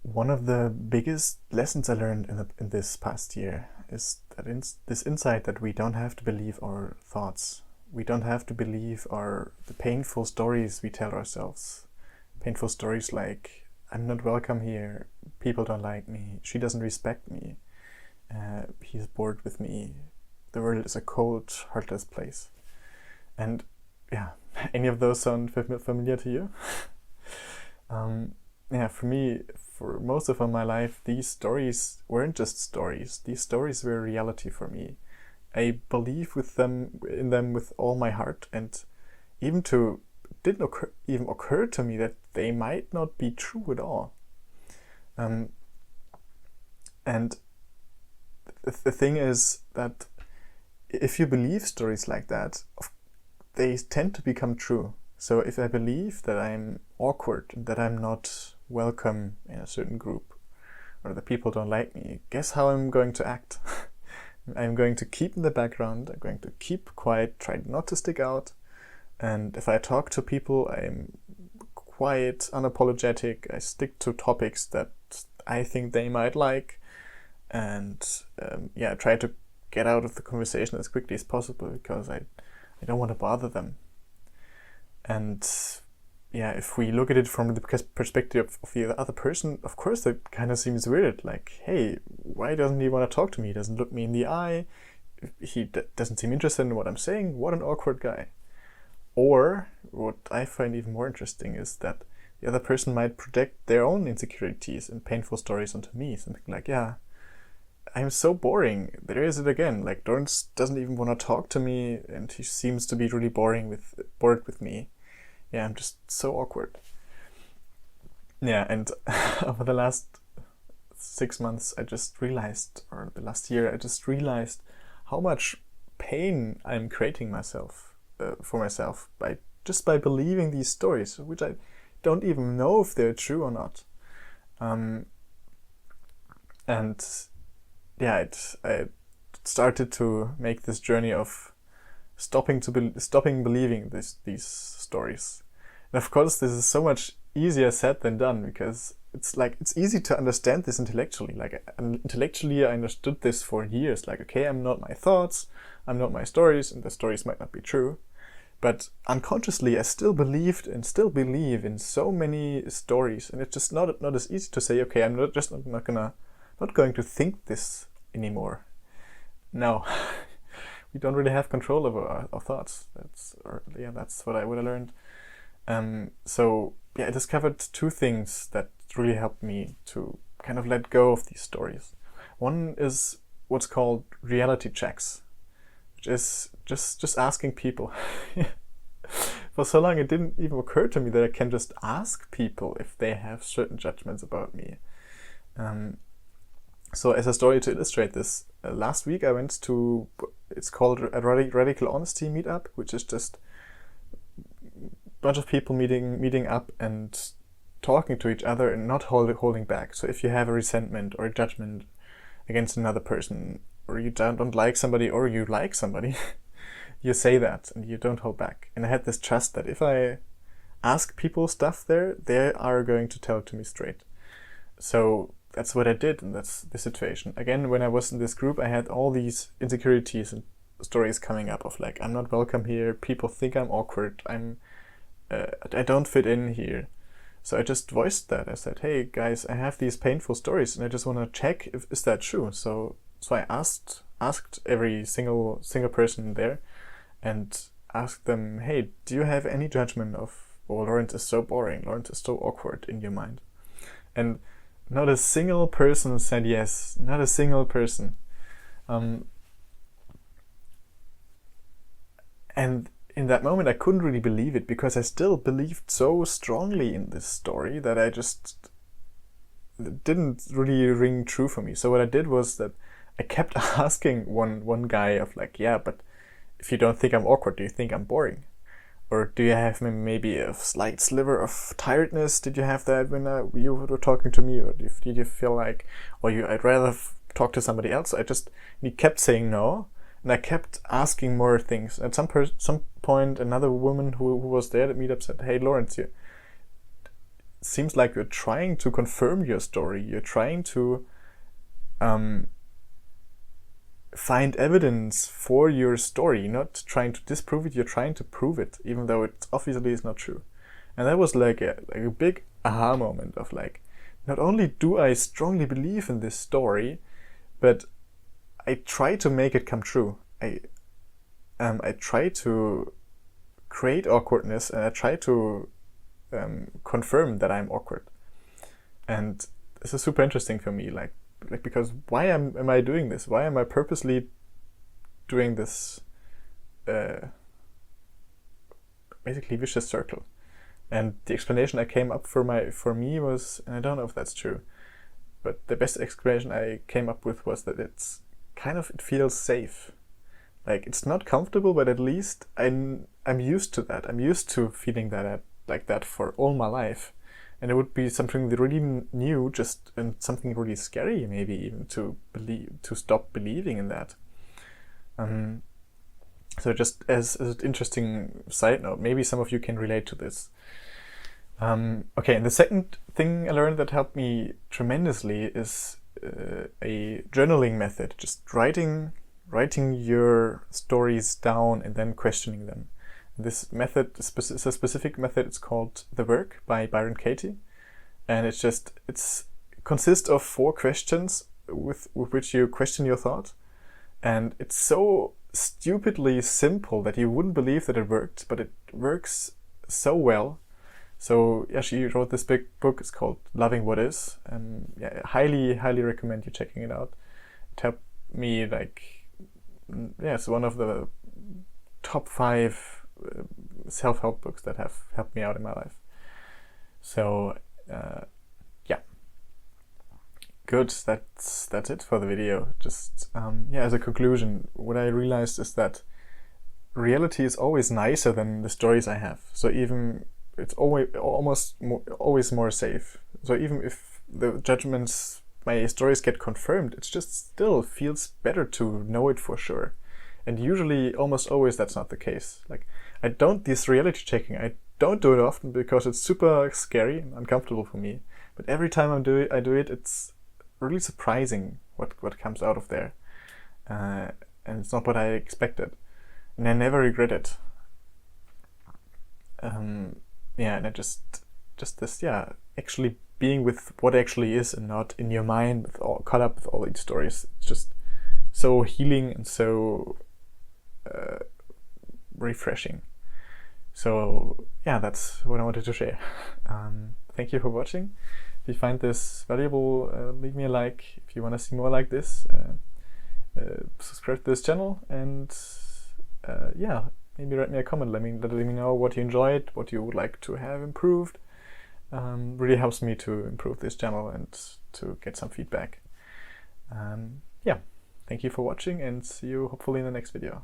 One of the biggest lessons I learned in this past year is that this insight that we don't have to believe our thoughts. We don't have to believe the painful stories we tell ourselves. Painful stories like, I'm not welcome here, people don't like me, she doesn't respect me, he's bored with me, the world is a cold, heartless place. And yeah, any of those sound familiar to you? For me, for most of my life, these stories weren't just stories. These stories were reality for me. I believe in them with all my heart, and didn't even occur to me that they might not be true at all. And the thing is that if you believe stories like that, they tend to become true. So if I believe that I'm awkward, that I'm not welcome in a certain group, or that people don't like me, guess how I'm going to act? I'm going to keep in the background, I'm going to keep quiet, try not to stick out. And if I talk to people, I'm quiet, unapologetic, I stick to topics that I think they might like, and try to get out of the conversation as quickly as possible because I don't want to bother them. And if we look at it from the perspective of the other person, of course that kind of seems weird. Like, hey, why doesn't he want to talk to me? He doesn't look me in the eye. He doesn't seem interested in what I'm saying. What an awkward guy. Or what I find even more interesting is that the other person might project their own insecurities and painful stories onto me. Something like, yeah, I'm so boring. There is it again. Like, Lawrence doesn't even want to talk to me, and he seems to be really bored with me. Yeah, I'm just so awkward. Yeah, and over the last 6 months, or the last year, I just realized how much pain I'm creating for myself by believing these stories, which I don't even know if they're true or not. I started to make this journey of stopping believing these stories. And of course, this is so much easier said than done, because it's easy to understand this intellectually. Like, intellectually, I understood this for years. Like, okay, I'm not my thoughts, I'm not my stories, and the stories might not be true. But unconsciously, I still believed and still believe in so many stories, and it's just not as easy to say, okay, I'm not going to think this anymore. No, we don't really have control over our thoughts. That's what I would have learned. I discovered two things that really helped me to kind of let go of these stories. One is what's called reality checks, which is just asking people. For so long, it didn't even occur to me that I can just ask people if they have certain judgments about me. So as a story to illustrate this, last week I went to, it's called a Radical Honesty meetup, which is just a bunch of people meeting up and talking to each other and not holding back. So if you have a resentment or a judgment against another person, or you don't like somebody, or you like somebody, you say that and you don't hold back. And I had this trust that if I ask people stuff there, they are going to tell it to me straight. So that's what I did, and that's the situation. Again, when I was in this group, I had all these insecurities and stories coming up of like, I'm not welcome here, people think I'm awkward, I don't fit in here. So I just voiced that. I said, hey guys, I have these painful stories and I just want to check is that true. So I asked every single person there and asked them, hey, do you have any judgment of, oh, Lawrence is so boring, Lawrence is so awkward in your mind? And not a single person said yes. Not a single person. And in that moment, I couldn't really believe it, because I still believed so strongly in this story that it didn't really ring true for me. So what I did was that I kept asking one guy of like, yeah, but if you don't think I'm awkward, do you think I'm boring? Or do you have maybe a slight sliver of tiredness? Did you have that when you were talking to me? Or did you feel like, I'd rather talk to somebody else? He kept saying no, and I kept asking more things. At some point, another woman who was there at the meetup said, hey, Lawrence, seems like you're trying to confirm your story. You're trying to find evidence for your story, not trying to disprove it. You're trying to prove it, even though it obviously is not true. And that was like a big aha moment of like, not only do I strongly believe in this story, but I try to make it come true. I try to create awkwardness, and I try to confirm that I'm awkward. And this is super interesting for me, like because why am I doing this? Why am I purposely doing this basically vicious circle? And the explanation I came up for me was, and I don't know if that's true, but the best explanation I came up with was that it feels safe. Like, it's not comfortable, but at least I'm used to that. I'm used to feeling like that for all my life. And it would be something really new, and something really scary, maybe even to stop believing in that. So just as an interesting side note, maybe some of you can relate to this. Okay, and the second thing I learned that helped me tremendously is a journaling method, just writing your stories down and then questioning them. This method is a specific method. It's called The Work by Byron Katie, and it consists of 4 questions with which you question your thought, and it's so stupidly simple that you wouldn't believe that it worked, but it works so well. So yeah, she wrote this big book. It's called Loving What Is, and yeah, highly recommend you checking it out. It helped me, it's one of the top 5 self-help books that have helped me out in my life. So yeah, good. That's it for the video. Just as a conclusion, what I realized is that reality is always nicer than the stories I have. So even it's always more safe. So even if the judgments, my stories get confirmed, it just still feels better to know it for sure. And usually, almost always, that's not the case. Like, this reality checking, I don't do it often because it's super scary and uncomfortable for me. But every time I do it, it's really surprising what comes out of there. And it's not what I expected. And I never regret it. And I just this, actually being with what actually is and not in your mind caught up with all these stories. It's just so healing and so refreshing. So yeah, that's what I wanted to share. Thank you for watching. If you find this valuable, leave me a like. If you want to see more like this, subscribe to this channel, and maybe write me a comment. Let me know what you enjoyed, what you would like to have improved. Really helps me to improve this channel and to get some feedback. Thank you for watching, and see you hopefully in the next video.